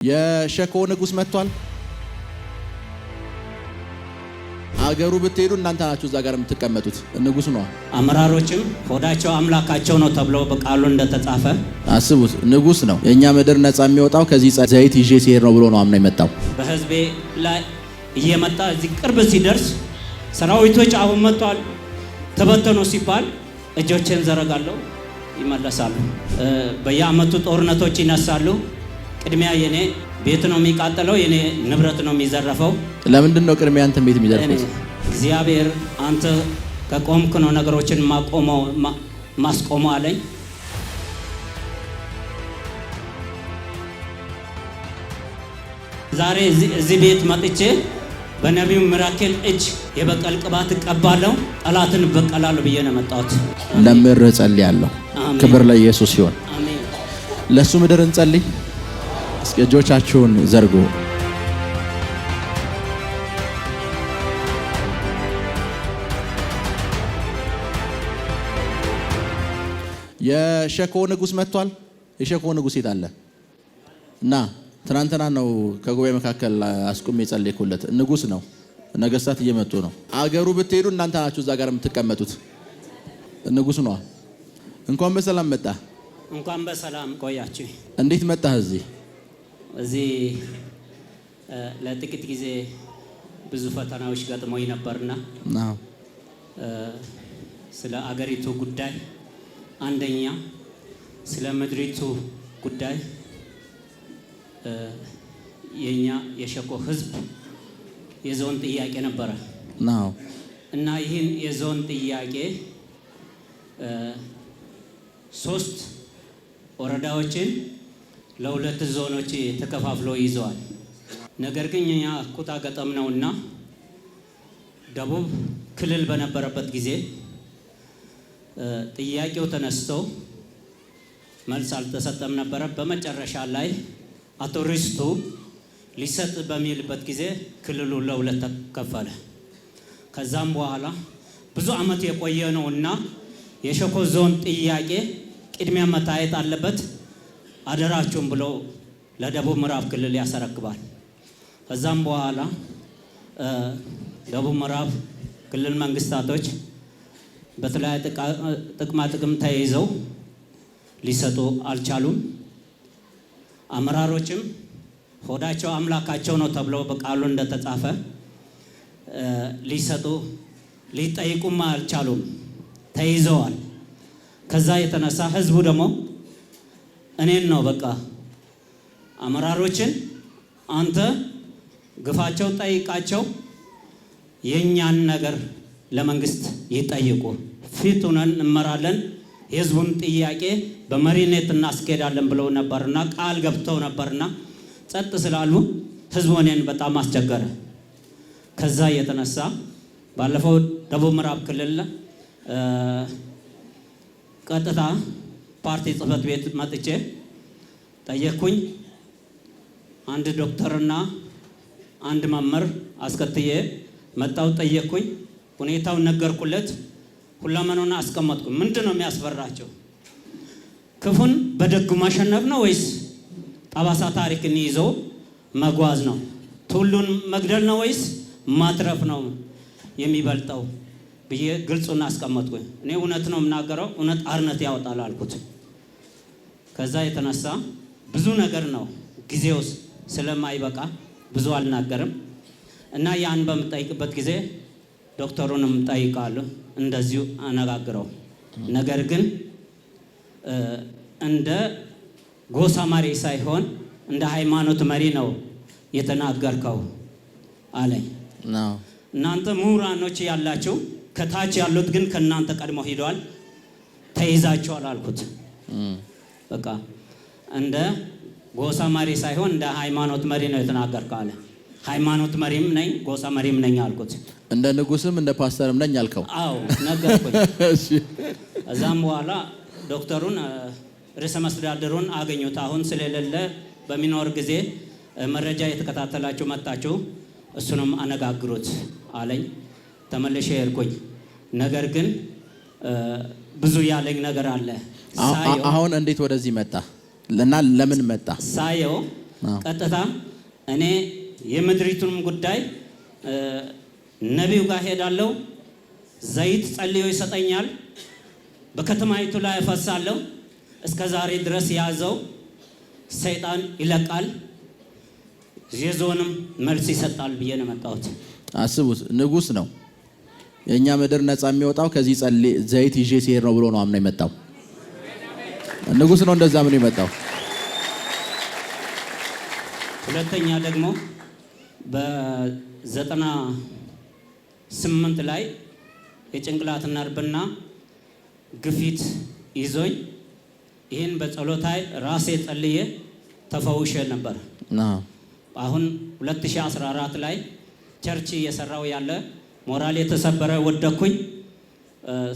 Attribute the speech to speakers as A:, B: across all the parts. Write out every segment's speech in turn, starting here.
A: የሸኮ ንጉስ መጥቷል። አገሩ ብትሄዱ እናንተ ናችሁ እዛ ጋር የምትቀመጡት። ንጉስ ነው።
B: አመራሮችም ሆዳቸው አምላካቸው ነው ተብሎ በቃሉ እንደተጻፈ
A: አስቡት። ንጉስ ነው። የኛ ምድር ነፃ የሚወጣው ከዚህ ዘይት ይዤ ሲሄድ ነው ብሎ ነው አምና የመጣው።
B: በህዝቤ ላይ እየመጣ እዚህ ቅርብ ሲደርስ ሰራዊቶች አሁን መጥቷል ተበተኑ ሲባል እጆቼን ዘረጋለሁ፣ ይመለሳሉ። በየአመቱ ጦርነቶች ይነሳሉ። ቅድሚያ የኔ ቤት ነው የሚቃጠለው፣ የኔ ንብረት ነው የሚዘረፈው።
A: ለምንድን ነው ቅድሚያ አንተ ቤት የሚዘርፉት?
B: እግዚአብሔር አንተ ከቆምክ ነው ነገሮችን ማስቆመው አለኝ። ዛሬ እዚህ ቤት መጥቼ በነቢዩ ሚራክል እጅ የበቀል ቅባት እቀባለሁ፣ ጠላትን እበቀላለሁ ብዬ ነው መጣሁት።
A: ለምርህ ጸልያለሁ። ክብር ለኢየሱስ ይሁን።
B: አሜን።
A: ለሱ ምድር እንጸልይ። እስኪ እጆቻችሁን ዘርጉ። የሸኮ ንጉስ መጥቷል። የሸኮ ንጉስ የት አለ? እና ትናንትና ነው ከጉባኤ መካከል አስቁሜ ጸልይኩለት። ንጉስ ነው። ነገስታት እየመጡ ነው። አገሩ ብትሄዱ እናንተ ናችሁ እዛ ጋር የምትቀመጡት። ንጉስ ነው። እንኳን በሰላም መጣ።
B: እንኳን በሰላም ቆያችሁ።
A: እንዴት መጣህ እዚህ?
B: እዚህ ለጥቂት ጊዜ ብዙ ፈተናዎች ገጥሞኝ ነበርና ስለ አገሪቱ ጉዳይ፣ አንደኛ ስለ ምድሪቱ ጉዳይ የኛ የሸኮ ህዝብ የዞን ጥያቄ ነበረ እና ይህን የዞን ጥያቄ 3 ወረዳዎችን ለሁለት ዞኖች ተከፋፍሎ ይዘዋል። ነገር ግን እኛ ኩታ ገጠም ነውና ደቡብ ክልል በነበረበት ጊዜ ጥያቄው ተነስቶ መልስ አልተሰጠም ነበረ። በመጨረሻ ላይ አቶ ሪስቱ ሊሰጥ በሚልበት ጊዜ ክልሉ ለሁለት ተከፈለ። ከዛም በኋላ ብዙ አመት የቆየ ነውና የሸኮ ዞን ጥያቄ ቅድሚያ መታየት አለበት አደራችሁም ብሎ ለደቡብ ምዕራብ ክልል ያሰረክባል። ከዛም በኋላ ደቡብ ምዕራብ ክልል መንግስታቶች በተለያየ ጥቅማ ጥቅም ተይዘው ሊሰጡ አልቻሉም። አመራሮችም ሆዳቸው አምላካቸው ነው ተብሎ በቃሉ እንደተጻፈ ሊሰጡ ሊጠይቁም አልቻሉም፣ ተይዘዋል። ከዛ የተነሳ ህዝቡ ደግሞ እኔን ነው በቃ አመራሮችን አንተ ግፋቸው ጠይቃቸው፣ የኛን ነገር ለመንግስት ይጠይቁ፣ ፊት ሆነን እንመራለን፣ የህዝቡን ጥያቄ በመሪነት እናስኬዳለን ብለው ነበርና ቃል ገብተው ነበርና ጸጥ ስላሉ ህዝቡ እኔን በጣም አስቸገረ። ከዛ የተነሳ ባለፈው ደቡብ ምዕራብ ክልል ቀጥታ ፓርቲ ጽህፈት ቤት መጥቼ ጠየቅኩኝ። አንድ ዶክተርና አንድ መምህር አስከትዬ መጣው። ጠየቅኩኝ፣ ሁኔታውን ነገርኩለት፣ ሁለመናውን አስቀመጥኩ። ምንድን ነው የሚያስፈራቸው? ክፉን በደጉ ማሸነፍ ነው ወይስ ጠባሳ ታሪክን ይዞ መጓዝ ነው? ትውልዱን መግደል ነው ወይስ ማትረፍ ነው የሚበልጠው ብዬ ግልጹን አስቀመጥኩኝ። እኔ እውነት ነው የምናገረው፣ እውነት አርነት ያወጣል አልኩት። ከዛ የተነሳ ብዙ ነገር ነው ጊዜው ስለማይበቃ ብዙ አልናገርም እና ያን በምጠይቅበት ጊዜ ዶክተሩንም ጠይቃለሁ፣ እንደዚሁ አነጋግረው። ነገር ግን እንደ ጎሳ መሪ ሳይሆን እንደ ሃይማኖት መሪ ነው የተናገርከው አለኝ። እናንተ ምሁራኖች ያላችሁ ከታች ያሉት ግን ከናንተ ቀድሞ ሄደዋል፣ ተይዛቸዋል አልኩት። በቃ እንደ ጎሳ መሪ ሳይሆን እንደ ሃይማኖት መሪ ነው የተናገርከው አለ። ሃይማኖት መሪም ነኝ ጎሳ መሪም ነኝ አልኩት።
A: እንደ ንጉስም እንደ ፓስተርም ነኝ አልከው?
B: አዎ ነገርኩኝ። እሺ። እዛም በኋላ ዶክተሩን ርዕሰ መስተዳድሩን አገኙት። አሁን ስለሌለ በሚኖር ጊዜ መረጃ የተከታተላችሁ መጣችሁ እሱንም አነጋግሩት አለኝ። ተመልሼ ሄድኩኝ። ነገር ግን ብዙ ያለኝ ነገር አለ።
A: አሁን እንዴት ወደዚህ መጣ? ለና ለምን መጣ?
B: ሳየው ቀጥታ እኔ የምድሪቱንም ጉዳይ ነቢዩ ጋር ሄዳለሁ። ዘይት ጸልዮ ይሰጠኛል። በከተማይቱ ላይ እፈሳለሁ። እስከ ዛሬ ድረስ ያዘው ሰይጣን ይለቃል፣ የዞንም መልስ ይሰጣል ብዬ ነው መጣሁት።
A: አስቡት፣ ንጉስ ነው። የኛ ምድር ነፃ የሚወጣው ከዚህ ዘይት ይዤ ሲሄድ ነው ብሎ ነው አምና የመጣው። ንጉስ ነው እንደዛ ምን የመጣው።
B: ሁለተኛ ደግሞ በ98 ላይ የጭንቅላት ነርቭና ግፊት ይዞኝ ይህን በጸሎታይ ራሴ ጸልዬ ተፈውሼ ነበር። አሁን 2014 ላይ ቸርች እየሰራው ያለ ሞራል የተሰበረ ወደኩኝ።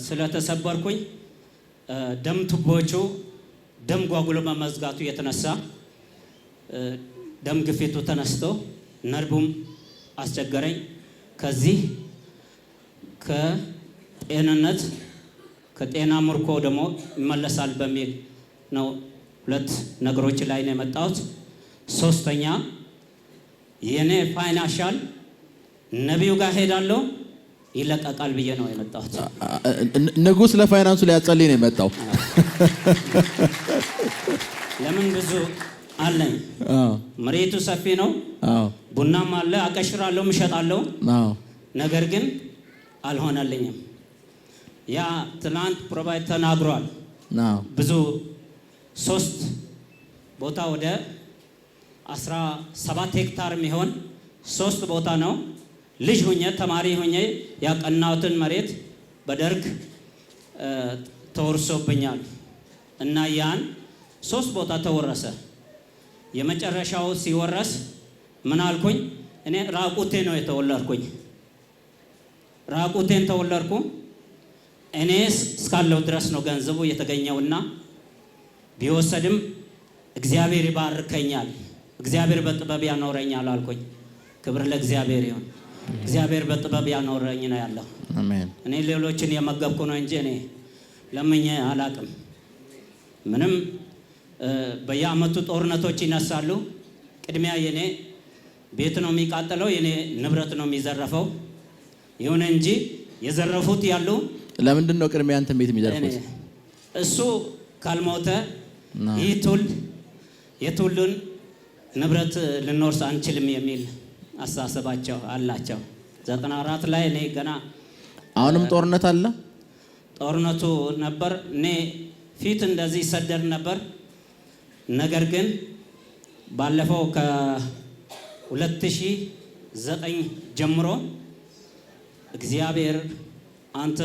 B: ስለተሰበርኩኝ ደም ቱቦቹ ደም ጓጉሎ በመዝጋቱ የተነሳ ደም ግፊቱ ተነስቶ ነርቡም አስቸገረኝ። ከዚህ ከጤና ምርኮ ደግሞ ይመለሳል በሚል ነው ሁለት ነገሮች ላይ ነው የመጣሁት። ሶስተኛ የኔ ፋይናንሻል ነቢዩ ጋር ሄዳለሁ ይለቀቃል ብዬ ነው የመጣሁት።
A: ንጉስ ለፋይናንሱ ላይ ያጸልይ ነው የመጣው።
B: ለምን ብዙ አለኝ። መሬቱ ሰፊ ነው። ቡናም አለ፣ አቀሽራለሁ፣ እሸጣለሁ። ነገር ግን አልሆነልኝም። ያ ትናንት ፕሮቫይድ ተናግሯል። ብዙ 3 ቦታ ወደ 17 ሄክታር የሚሆን 3 ቦታ ነው። ልጅ ሁኜ ተማሪ ሁኜ ያቀናሁትን መሬት በደርግ ተወርሶብኛል እና ያን 3 ቦታ ተወረሰ። የመጨረሻው ሲወረስ ምን አልኩኝ? እኔ ራቁቴ ነው የተወለድኩኝ። ራቁቴን ተወለድኩ። እኔ እስካለው ድረስ ነው ገንዘቡ የተገኘውና ቢወሰድም እግዚአብሔር ይባርከኛል፣ እግዚአብሔር በጥበብ ያኖረኛል አልኩኝ። ክብር ለእግዚአብሔር ይሁን። እግዚአብሔር በጥበብ ያኖረኝ ነው ያለው። አሜን። እኔ ሌሎችን የመገብኩ ነው እንጂ እኔ ለምኜ አላቅም። ምንም በየአመቱ ጦርነቶች ይነሳሉ። ቅድሚያ የኔ ቤት ነው የሚቃጠለው፣ የኔ ንብረት ነው የሚዘረፈው። ይሁን እንጂ የዘረፉት ያሉ
A: ለምንድን ነው ቅድሚያ አንተ ቤት የሚዘርፉት?
B: እሱ ካልሞተ ይህ ትውልድ የትውልዱን ንብረት ልንወርስ አንችልም የሚል አስተሳሰባቸው አላቸው። 94 ላይ እኔ ገና
A: አሁንም ጦርነት አለ።
B: ጦርነቱ ነበር። እኔ ፊት እንደዚህ ይሰደድ ነበር። ነገር ግን ባለፈው ከ2009 ጀምሮ እግዚአብሔር አንተ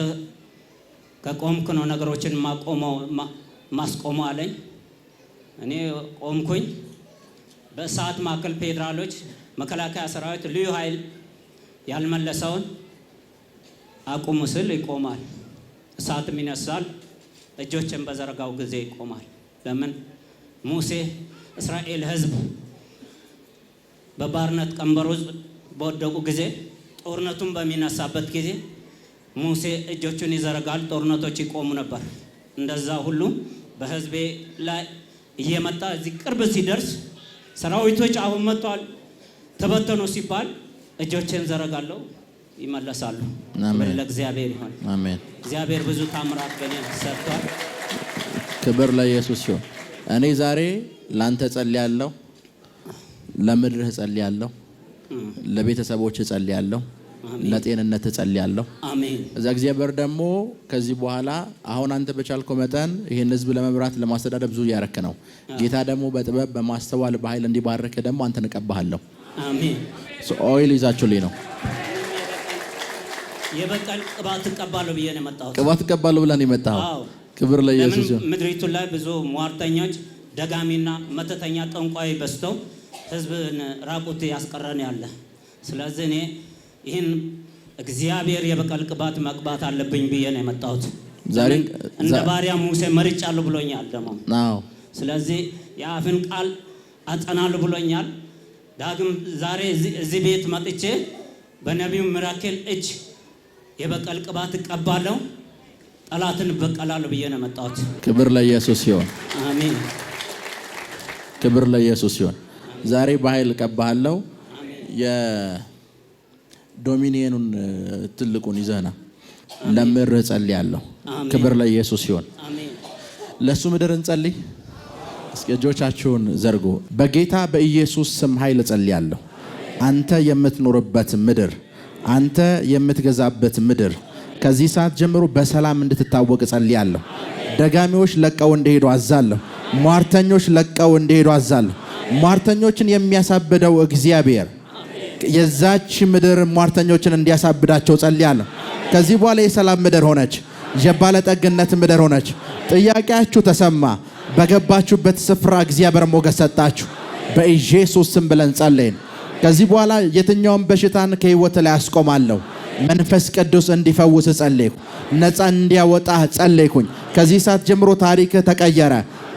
B: ከቆምክ ነው ነገሮችን ማስቆመው አለኝ። እኔ ቆምኩኝ። በእሳት ማዕከል ፌዴራሎች፣ መከላከያ ሰራዊት፣ ልዩ ኃይል ያልመለሰውን አቁሙ ስል ይቆማል። እሳትም ይነሳል። እጆችን በዘረጋው ጊዜ ይቆማል። ለምን? ሙሴ እስራኤል ሕዝብ በባርነት ቀንበር ውስጥ በወደቁ ጊዜ፣ ጦርነቱን በሚነሳበት ጊዜ ሙሴ እጆቹን ይዘረጋል፣ ጦርነቶች ይቆሙ ነበር። እንደዛ ሁሉ በሕዝቤ ላይ እየመጣ እዚህ ቅርብ ሲደርስ ሰራዊቶች አሁን መጥቷል ተበተኑ ሲባል እጆቼን ዘረጋለሁ፣ ይመለሳሉ። ክብር ለእግዚአብሔር ይሁን። አሜን። እግዚአብሔር ብዙ ታምራት በእኔ ሰርቷል።
A: ክብር ለኢየሱስ ይሁን። እኔ ዛሬ ላንተ ጸልያለሁ፣ ለምድርህ ጸልያለሁ፣ ለቤተሰቦች ጸልያለሁ፣ ለጤንነት ጸልያለሁ።
B: አሜን።
A: እዛ እግዚአብሔር ደግሞ ከዚህ በኋላ አሁን አንተ በቻልከው መጠን ይሄን ህዝብ ለመምራት ለማስተዳደር ብዙ ያረክ ነው። ጌታ ደግሞ በጥበብ በማስተዋል በኃይል እንዲባርክ ደግሞ አንተን እቀባሃለሁ።
B: አሜን።
A: ኦይል ይዛችሁልኝ ነው።
B: የበቀል ቅባት እቀባለሁ ብዬ ነው የመጣሁት።
A: ቅባት እቀባለሁ ብለን የመጣው። ክብር ለኢየሱስ ይሁን።
B: ምድሪቱ ላይ ብዙ ሟርተኞች፣ ደጋሚና መተተኛ ጠንቋይ በዝተው ህዝብን ራቁት ያስቀረን ያለ። ስለዚህ እኔ ይህን እግዚአብሔር የበቀል ቅባት መቅባት አለብኝ ብዬ ነው የመጣሁት። ዛሬ እንደ ባሪያ ሙሴ መርጫለሁ ብሎኛል ደግሞ። ስለዚህ የአፍን ቃል አጸናለሁ ብሎኛል። ዳግም ዛሬ እዚህ ቤት መጥቼ በነቢዩ ሚራክል እጅ የበቀል ቅባት እቀባለሁ፣ ጠላትን በቀላለሁ ብዬ ነው የመጣሁት።
A: ክብር ለኢየሱስ ይሁን።
B: አሜን።
A: ክብር ለኢየሱስ ይሁን። ዛሬ በኃይል ቀባሃለሁ። የዶሚኒየኑን ትልቁን ይዘህና ለምድር ጸልያለሁ። ክብር ለኢየሱስ ይሁን። ለሱ ምድር እንጸልይ። እስኪ እጆቻችሁን ዘርጉ። በጌታ በኢየሱስ ስም ኃይል ጸልያለሁ። አንተ የምትኖርበት ምድር፣ አንተ የምትገዛበት ምድር ከዚህ ሰዓት ጀምሮ በሰላም እንድትታወቅ ጸልያለሁ። ደጋሚዎች ለቀው እንዲሄዱ አዛለሁ። ሟርተኞች ለቀው እንዲሄዱ አዛለሁ። ሟርተኞችን የሚያሳብደው እግዚአብሔር የዛች ምድር ሟርተኞችን እንዲያሳብዳቸው ጸልያለሁ። ከዚህ በኋላ የሰላም ምድር ሆነች፣ የባለጠግነት ምድር ሆነች። ጥያቄያችሁ ተሰማ። በገባችሁበት ስፍራ እግዚአብሔር ሞገስ ሰጣችሁ። በኢየሱስ ስም ብለን ጸለይን። ከዚህ በኋላ የትኛውም በሽታን ከህይወት ላይ አስቆማለሁ። መንፈስ ቅዱስ እንዲፈውስ ጸለይኩ። ነፃ እንዲያወጣ ጸለይኩኝ። ከዚህ ሰዓት ጀምሮ ታሪክ ተቀየረ።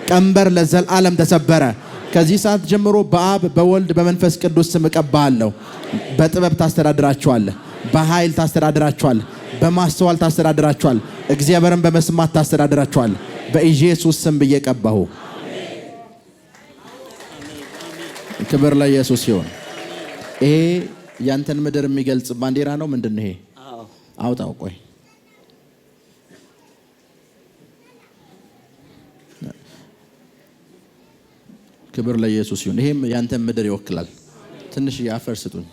A: ቀንበር ለዘላለም ተሰበረ። ከዚህ ሰዓት ጀምሮ በአብ በወልድ በመንፈስ ቅዱስ ስም እቀባለሁ። በጥበብ ታስተዳድራቸዋለህ፣ በኃይል ታስተዳድራቸዋለህ፣ በማስተዋል ታስተዳድራቸዋለህ፣ እግዚአብሔርን በመስማት ታስተዳድራቸዋለህ። በኢየሱስ ስም ብዬ ቀባሁ። ክብር ለኢየሱስ ይሁን። ይሄ ያንተን ምድር የሚገልጽ ባንዲራ ነው። ምንድን ነው ይሄ? አውጣው። ቆይ ክብር ለኢየሱስ ይሁን። ይሄም ያንተን ምድር ይወክላል። ትንሽ አፈር ስጡኝ።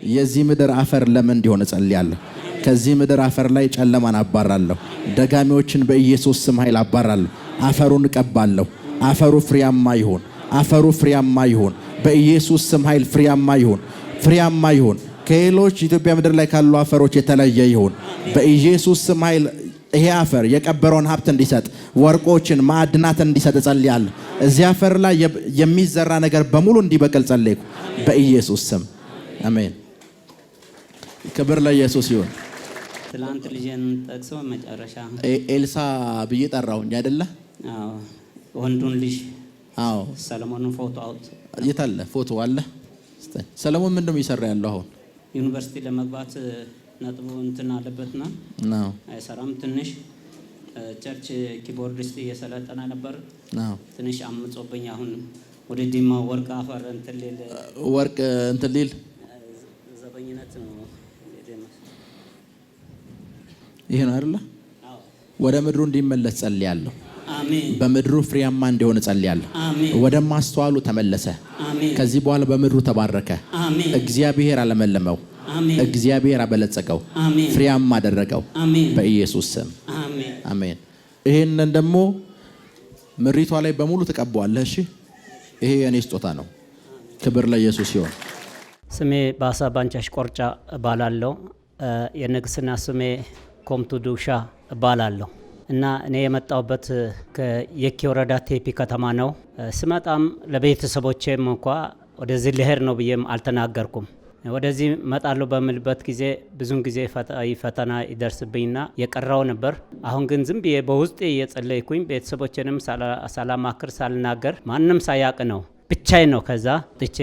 A: የዚህ ምድር አፈር ለምን እንዲሆን ጸልያለሁ። ከዚህ ምድር አፈር ላይ ጨለማን አባራለሁ። ደጋሚዎችን በኢየሱስ ስም ኃይል አባራለሁ። አፈሩን ቀባለሁ። አፈሩ ፍሬያማ ይሁን። አፈሩ ፍሬያማ ይሁን። በኢየሱስ ስም ኃይል ፍሬያማ ይሁን። ፍሬያማ ይሁን። ከሌሎች ኢትዮጵያ ምድር ላይ ካሉ አፈሮች የተለየ ይሁን። በኢየሱስ ስም ኃይል ይሄ አፈር የቀበረውን ሀብት እንዲሰጥ፣ ወርቆችን ማዕድናትን እንዲሰጥ ጸልያለሁ። እዚህ አፈር ላይ የሚዘራ ነገር በሙሉ እንዲበቅል ጸለይኩ በኢየሱስ ስም አሜን። ክብር ለኢየሱስ ይሁን።
B: ትላንት ልጄን ጠቅሶ መጨረሻ
A: ኤልሳ ብዬ ጠራሁኝ አይደለ?
B: አዎ፣ ወንዱን ልጅ
A: አዎ፣
B: ሰለሞንን ፎቶ አውጥ።
A: የት አለ? ፎቶ አለ? ሰለሞን ምንድን ነው እየሰራ ያለው አሁን?
B: ዩኒቨርሲቲ ለመግባት ነጥቡ እንትን አለበትና
A: ነው
B: አይሰራም። ትንሽ ቸርች ኪቦርዲስት እየሰለጠነ ነበር። ትንሽ አምጾብኝ አሁን ወደ ዲማ ወርቅ አፈር እንትን ሊል ዘበኝነት ነው።
A: ይሄን አይደለ? ወደ ምድሩ እንዲመለስ ጸልያለሁ።
B: አሜን።
A: በምድሩ ፍሬያማ እንዲሆን ጸልያለሁ። ወደ ማስተዋሉ ተመለሰ። ከዚህ በኋላ በምድሩ ተባረከ። እግዚአብሔር አለመለመው። እግዚአብሔር አበለጸቀው። ፍሬያማ አደረገው በኢየሱስ ስም አሜን። ይሄንን ደግሞ ምሪቷ ላይ በሙሉ ተቀበዋለህ። እሺ፣ ይሄ የኔ ስጦታ ነው። ክብር ለኢየሱስ ይሁን።
B: ስሜ ባሳ ባንቻሽ ቆርጫ እባላለሁ። የንግስና ስሜ ኮምቱ ዱሻ እባላለሁ እና እኔ የመጣሁበት ከየኪ ወረዳ ቴፒ ከተማ ነው። ስመጣም ለቤተሰቦቼም እንኳ ወደዚህ ልሄድ ነው ብዬም አልተናገርኩም። ወደዚህ መጣለሁ በምልበት ጊዜ ብዙን ጊዜ ፈተና ይደርስብኝና የቀራው ነበር። አሁን ግን ዝም ብዬ በውስጤ እየጸለይኩኝ ቤተሰቦቼንም ሳላማክር ሳልናገር ማንም ሳያቅ ነው ብቻዬን ነው ከዛ ጥቼ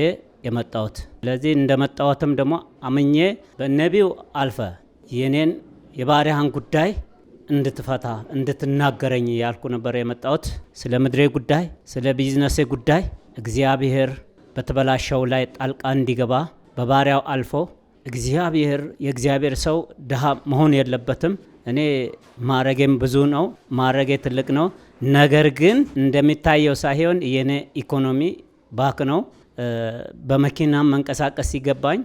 B: የመጣሁት። ስለዚህ እንደመጣሁትም ደግሞ አምኜ በነቢዩ አልፈ የኔን የባሪያህን ጉዳይ እንድትፈታ እንድትናገረኝ ያልኩ ነበር የመጣሁት። ስለ ምድሬ ጉዳይ፣ ስለ ቢዝነሴ ጉዳይ እግዚአብሔር በተበላሸው ላይ ጣልቃ እንዲገባ በባሪያው አልፎ እግዚአብሔር የእግዚአብሔር ሰው ድሃ መሆን የለበትም። እኔ ማረጌም ብዙ ነው፣ ማረጌ ትልቅ ነው። ነገር ግን እንደሚታየው ሳይሆን የኔ ኢኮኖሚ ባክ ነው። በመኪና መንቀሳቀስ ሲገባኝ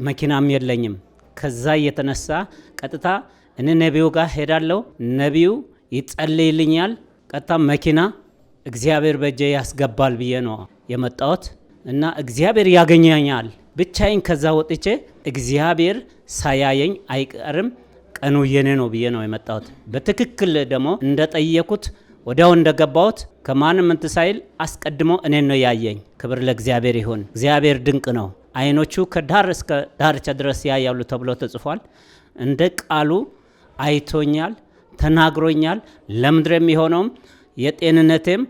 B: መኪናም የለኝም። ከዛ የተነሳ ቀጥታ እኔ ነቢዩ ጋር ሄዳለሁ። ነቢዩ ይጸልይልኛል። ቀጥታ መኪና እግዚአብሔር በእጄ ያስገባል ብዬ ነው የመጣሁት እና እግዚአብሔር ያገኘኛል። ብቻዬን ከዛ ወጥቼ እግዚአብሔር ሳያየኝ አይቀርም፣ ቀኑ የኔ ነው ብዬ ነው የመጣሁት። በትክክል ደግሞ እንደጠየኩት ወዲያው እንደገባሁት ከማንም እንትን ሳይል አስቀድሞ እኔን ነው ያየኝ። ክብር ለእግዚአብሔር ይሁን። እግዚአብሔር ድንቅ ነው። አይኖቹ ከዳር እስከ ዳርቻ ድረስ ያያሉ ተብሎ ተጽፏል። እንደ ቃሉ አይቶኛል፣ ተናግሮኛል። ለምድሬም የሆነውም የጤንነቴም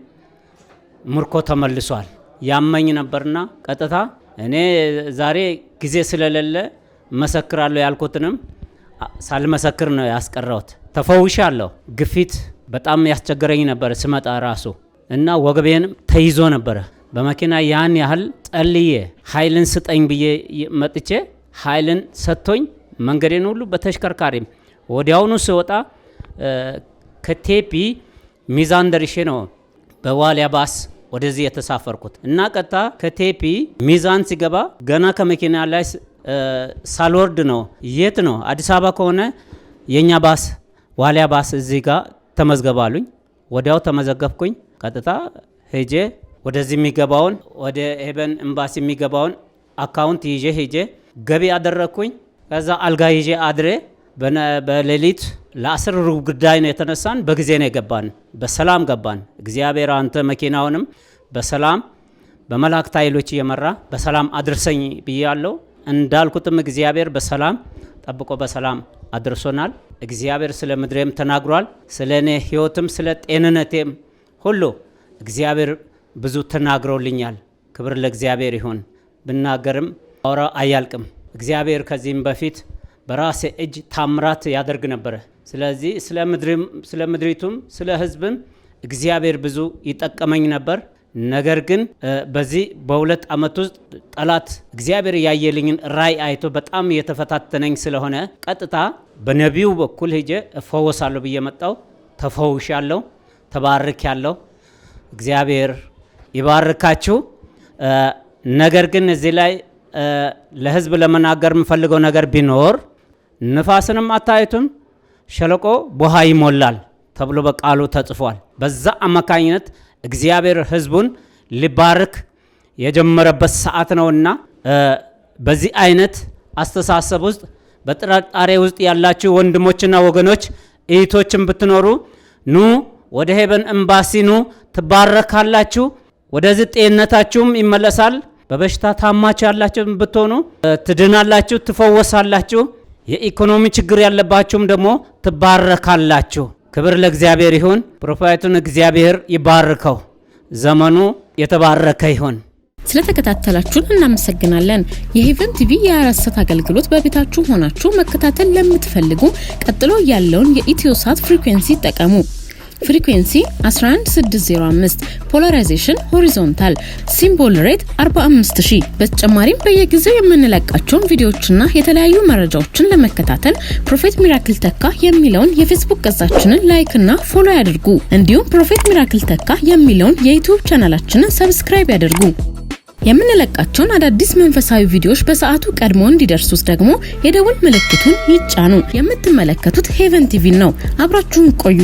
B: ምርኮ ተመልሷል። ያመኝ ነበርና ቀጥታ እኔ ዛሬ ጊዜ ስለሌለ መሰክራለሁ ያልኩትንም ሳልመሰክር ነው ያስቀረሁት። ተፈውሻለሁ። ግፊት በጣም ያስቸገረኝ ነበር ስመጣ ራሱ እና ወገቤን ተይዞ ነበር በመኪና ያን ያህል ጸልዬ ኃይልን ስጠኝ ብዬ መጥቼ ኃይልን ሰጥቶኝ መንገዴን ሁሉ በተሽከርካሪም ወዲያውኑ ስወጣ ከቴፒ ሚዛን ደርሼ ነው በዋሊያ ባስ ወደዚህ የተሳፈርኩት እና ቀጥታ ከቴፒ ሚዛን ሲገባ ገና ከመኪና ላይ ሳልወርድ ነው የት ነው አዲስ አበባ ከሆነ የኛ ባስ ዋሊያ ባስ እዚህ ጋር ተመዝገባሉኝ ወዲያው ተመዘገብኩኝ ቀጥታ ሄጄ ወደዚህ የሚገባውን ወደ ሄቨን ኤምባሲ የሚገባውን አካውንት ይዤ ሄጄ ገቢ አደረኩኝ ከዛ አልጋ ይዤ አድሬ በሌሊት ለ10 ሩብ ጉዳይ ነው የተነሳን በጊዜ ነው ገባን በሰላም ገባን እግዚአብሔር አንተ መኪናውንም በሰላም በመላእክት ኃይሎች እየመራ በሰላም አድርሰኝ ብያለሁ እንዳልኩትም እግዚአብሔር በሰላም ጠብቆ በሰላም አድርሶናል እግዚአብሔር ስለ ምድሬም ተናግሯል ስለኔ ህይወትም ስለ ጤንነቴም ሁሉ እግዚአብሔር ብዙ ተናግሮልኛል ክብር ለእግዚአብሔር ይሁን ብናገርም አውራ አያልቅም እግዚአብሔር ከዚህም በፊት በራሴ እጅ ታምራት ያደርግ ነበር ስለዚህ ስለ ምድሪቱም ስለ ህዝብም እግዚአብሔር ብዙ ይጠቀመኝ ነበር ነገር ግን በዚህ በሁለት ዓመት ውስጥ ጠላት እግዚአብሔር ያየልኝን ራይ አይቶ በጣም የተፈታተነኝ ስለሆነ ቀጥታ በነቢዩ በኩል ሄጄ እፈወሳለሁ ብዬ መጣው ተፈውሻለሁ ተባርኬያለሁ እግዚአብሔር ይባርካችሁ ነገር ግን እዚህ ላይ ለህዝብ ለመናገር የምፈልገው ነገር ቢኖር ንፋስንም አታዩትም ሸለቆ በውሃ ይሞላል ተብሎ በቃሉ ተጽፏል በዛ አማካኝነት እግዚአብሔር ህዝቡን ሊባርክ የጀመረበት ሰዓት ነውና በዚህ አይነት አስተሳሰብ ውስጥ በጥርጣሬ ውስጥ ያላችሁ ወንድሞችና ወገኖች እህቶችን ብትኖሩ ኑ ወደ ሄቨን ኤምባሲ ኑ ትባረካላችሁ ወደዚህ ጤንነታችሁም ይመለሳል በበሽታ ታማችሁ ያላችሁ ብትሆኑ ትድናላችሁ ትፈወሳላችሁ የኢኮኖሚ ችግር ያለባችሁም ደግሞ ትባረካላችሁ ክብር ለእግዚአብሔር ይሁን ፕሮፌቱን እግዚአብሔር ይባርከው ዘመኑ የተባረከ ይሁን
C: ስለተከታተላችሁን እናመሰግናለን የሄቨን ቲቪ የአራሰት አገልግሎት በቤታችሁ ሆናችሁ መከታተል ለምትፈልጉ ቀጥሎ ያለውን የኢትዮሳት ፍሪኩዌንሲ ተጠቀሙ ፍሪኩዌንሲ 11605 ፖላራይዜሽን ሆሪዞንታል ሲምቦል ሬት 45000 በተጨማሪም በየጊዜው የምንለቃቸውን ቪዲዮዎችና የተለያዩ መረጃዎችን ለመከታተል ፕሮፌት ሚራክል ተካ የሚለውን የፌስቡክ ገጻችንን ላይክ እና ፎሎ ያድርጉ እንዲሁም ፕሮፌት ሚራክል ተካ የሚለውን የዩቲዩብ ቻናላችንን ሰብስክራይብ ያድርጉ የምንለቃቸውን አዳዲስ መንፈሳዊ ቪዲዮዎች በሰዓቱ ቀድሞ እንዲደርሱት ደግሞ የደውል ምልክቱን ይጫኑ የምትመለከቱት ሄቨን ቲቪ ነው አብራችሁን ቆዩ